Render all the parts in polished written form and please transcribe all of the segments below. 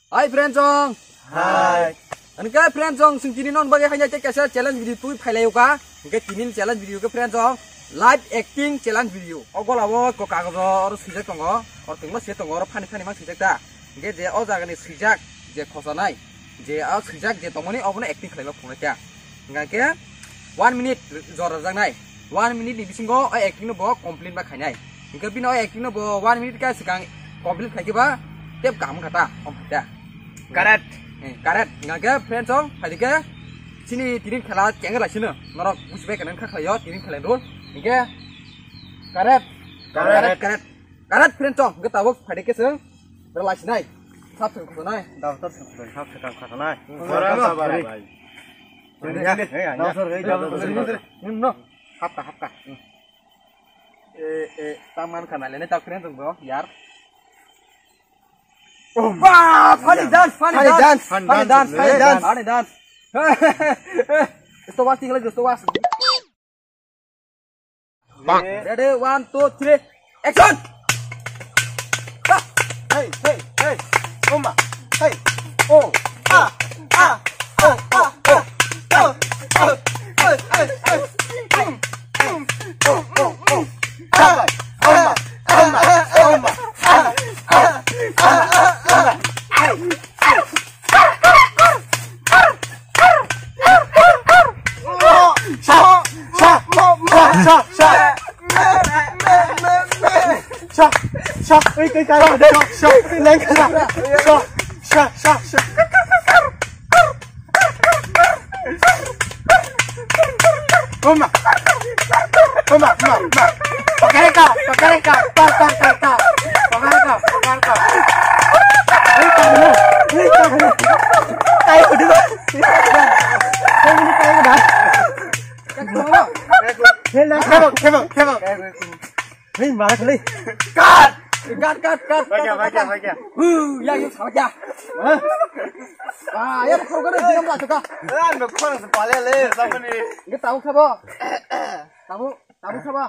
Hai friend song. Hai. Anka friend song sing kini non bagai hanya cek kasar challenge video tu phailayo ka. Anka kini challenge video ke friend song live acting challenge video. Ogol awo ko kagor sijak tongo or tingma se tongo phani phani mang sijak ta. Anka je o jaga ni sijak je khosanai je a sijak je tongoni obone acting khlaiba phunai ta. Anka ke 1 minute jora jangnai 1 minute ni bisingo acting no bo complete ba khainai. Anka bino acting no bo 1 minute ka sikang complete khaiba tep kam kata om ta. Karet. Karet ngaga friend song hadike sini tinin khala cengga la sini norok busbe kanan kha khayo tinin khala dul nge karet friend song ge tabok hadike sing la sinai sap sing khonai Daw tar sap sekang khatanai. Ora sabar bhai. No hapka taman khana lene ta friend song bro yar. Wah, funny dance. Itu was tinggal itu was. Ready, 1, 2, 3, action. Hey, Oma. Hey. Oh. Hei, mana kali? Cut. Baca. Yang saja. Ya kau kan dia nggak suka. Nak kurang sepale le, sama ni. Nggak tahu siapa? Tahu siapa?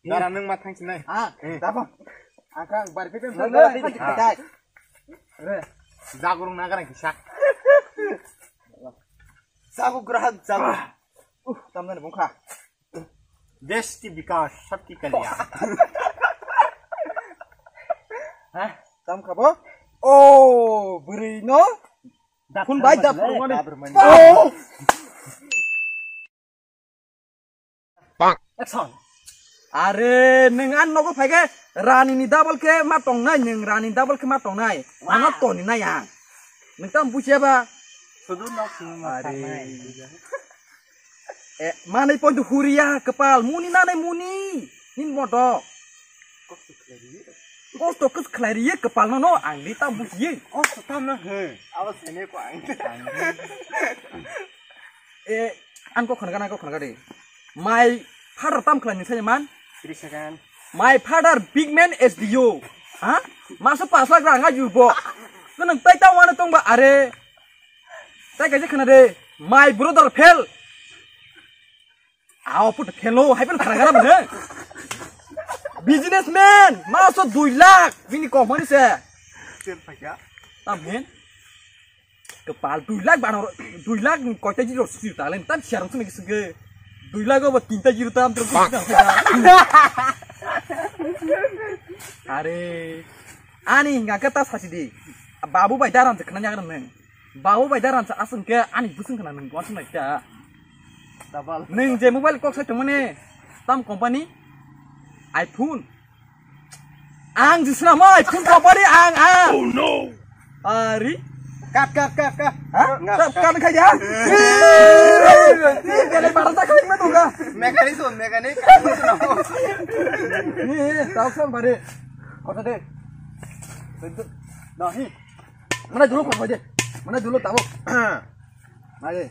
Darah neng matang sini. Siapa? Akang bari pipi Jagung naga nak kisah. Jagung gerah jagung. Tamdan bungka. देश की विकास सबकी कल्याण Tam kabo? Oh, berino? Pun baik dah permainan. Oh. Action. Are nengan nogo phage rani ni double ke matong nai neng rani double ke matong nai. Mana to ni nai yang. Neng tam busia ba? Sudah nak are. Mana pon tu huria kepal muni nane muni. Nin moto. Kos to kes klarie kepal no angli tam busi. Kos tam na he. Awas ini ko ang. Anko khanaga de. My father tam klan ni saya man. 3 second. My father big man SDO. Ha? Masuk pasal ranga jubo. Kenang tai ta wana tong ba are. Tai kaje khana de. My brother fell. Aw put hello hai pen khana mana? Businessman masuk 2 lakh. Bini company se. Tamhen. Kepal 2 lakh bano 2 lakh kau taji ro sir talen tan siarang sene sege 2 lakh ba 3 taji ro tam terus. Are ani ngakata sasidi. Babu bai daran se khana nyagan neng. Babu bai daran se aseng ke ani busung khana neng gwan sene ta. Tabal. Neng je mobile kok sa temane tam company iPhone. Ang jisna ma iPhone company ang. Oh no. Ari Kat. Hah? Kan kaya? Kale barata kali me tuga. Mekanik. Tahu kan bare. Kota de. Nahi. Mana dulu kok aja. Mana dulu tahu. Mari.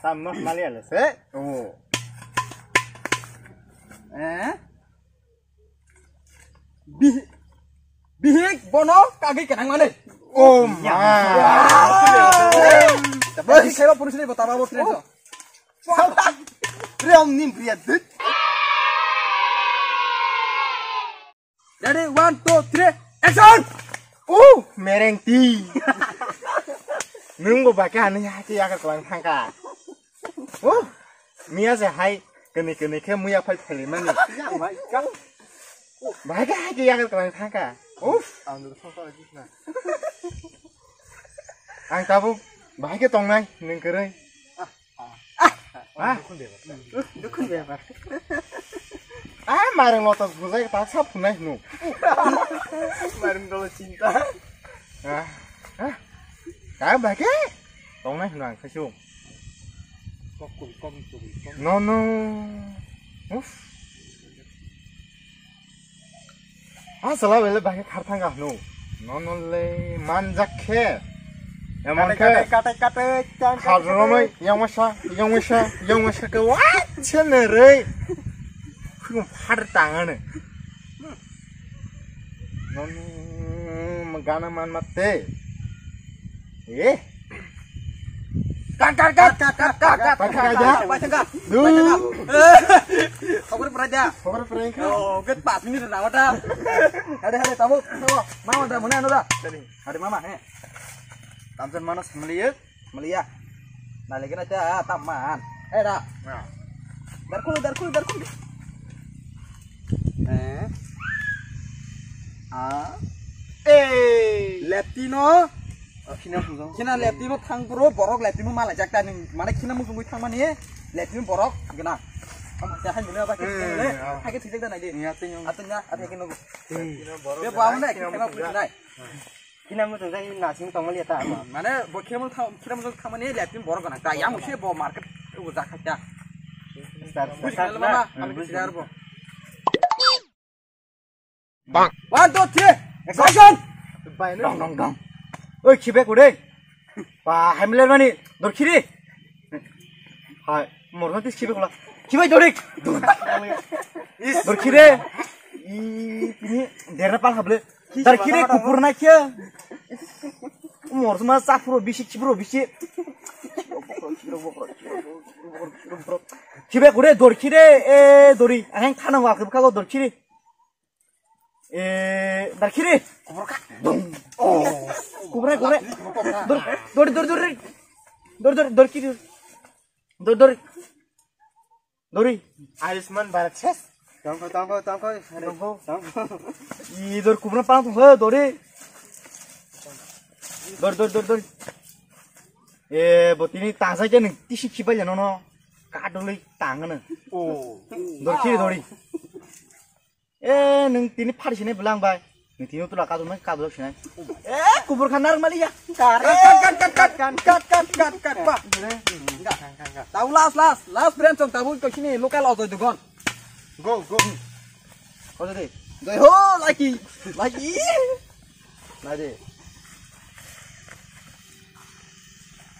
Sama Malaysia se. Oh. Bihik bono kaki kenang mana? Oh my. Tapi saya pun sini betapa bos Renzo. Sahabat. Riam nim priat. Jadi 1, 2, 3, action! Mereng tea. nung baca ane hati akan kelang tangka. Oh, mia sehai kene ke muya fal fali mani. Baca hati akan kelang tangka. Ang tabu baca tong nai nung kerai. Dukun beba. Marang lotos buzai tak sap nai nu. Marang kalau cinta. Cái bà cái con này là phải xuống no salah bela bà cái khát thang cả no le manja khe emang khe Kata khát rồi mày yang masa cái quá chân này rồi không phát tàng này no magana man mate Kat aja. Baca. Cover peraja. Oh, get pas ini sudah ada. Ada tahu. Mama dah mana anu dah? Ada mama Tamsan mana melihat. Nah, lagi aja taman. Dah. Darkul. Leptino. Kina leptino thang pro borok leptino malah jakta ning mana kina mungkung thang mani leptino borok gena saya hanya bela pakai le pakai tidak dan aja atenya kina dia bawa mana kina punya kina mungkung saya ngasih tong lihat apa mana kina mungkung thang mani leptino borok gena yang mesti bawa market itu jakta mama kami segar bo bang 1 2 3 action dong oi khibe kude pa hamle mani dorkhiri ha morho tis khibe kula khibai dorik dorkhire ini dera pal hable dorkhire kupur na khya morma safro bishi khibro bishi khibe kude dorkhire e dori ang thana wa khibka dorkhire dorkhire kupur ka dong Kubre. Dori. Ayushman Bharat Chess. Tangko. Idor kubra pang tu dori. Dor. Botini tangsa je ning tisi khiba jano no. Kadolai tangana. Dori. Ning tini phari sine belang bai. Nih tino tuh lah kadul sini. Kubur kanar mali ya. Kat. Pak. Enggak. Tahu last brand song tahu ke sini lokal auto dugon. Go. Oh tadi. Go lagi. Lagi.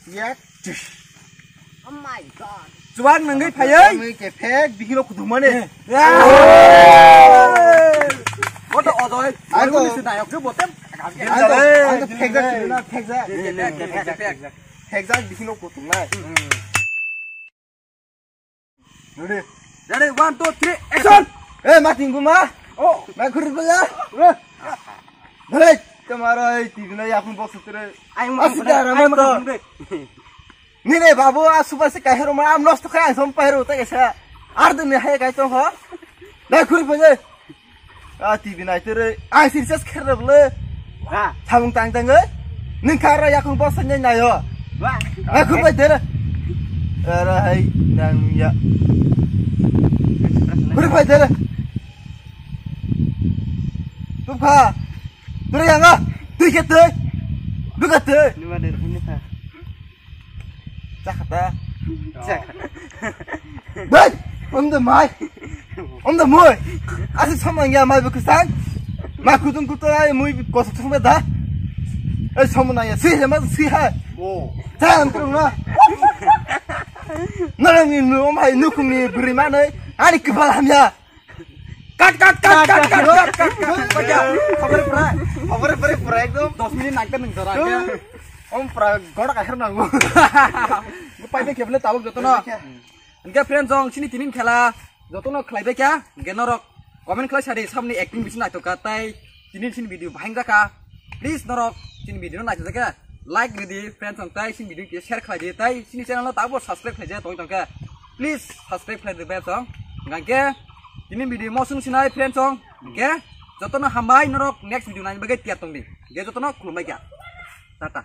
Ya. Oh my god. Cuan nenggai payai. Nenggai kepek bikin lo kudumane. What other? I'm going to die of you, but them. I'm the Texas, Bikino put tonight. Ready, 1, 2, 3, action! Hey, Martin Guma! Oh, my good brother! Hey, tomorrow, I'm boss today. I'm Nene, Babu, I super sick. I'm lost to cry. Some pyro, take a shot. Arden, the heck I told her. That could be there. TV này tôi ai xin just khép được lên thằng tăng ấy nên khai ra không có sân này rồi không phải thế rồi hay đang dạ không phải thế đúng không tôi đang à tôi cái tới bước cái tới nhưng mà để không phải chắc ta đấy ông the moy. Asal sama yang mal berkesan. Mak kutung kutung moy kosa semua dah. Sama nanya sih sama sih ha. Jangan terus na. Nang ni nu mai nu kung ni beri mana? Ani kepala hamya. Kat. Baca. Kabar pura itu 2 minit naikkan neng dorangnya. Om pra godak akhir nang. Lupa ini kebele tahu gitu na. Enggak friend song sini tinin khela. Jotono khlaibe kya genorok comment khlai sari samni acting bisin naito ka tai tinin sin video bahang jaka please norok tin video naito jaka like ready friends ang tai sin video ke share khlai de tai sini channel lo tabo subscribe khlai je tong tangka please subscribe khlai de ba song ngangke ini video mo sung sinai friends song ke jotono hambai norok next video nai bagai tiap tong di ge jotono khulumbai kya tata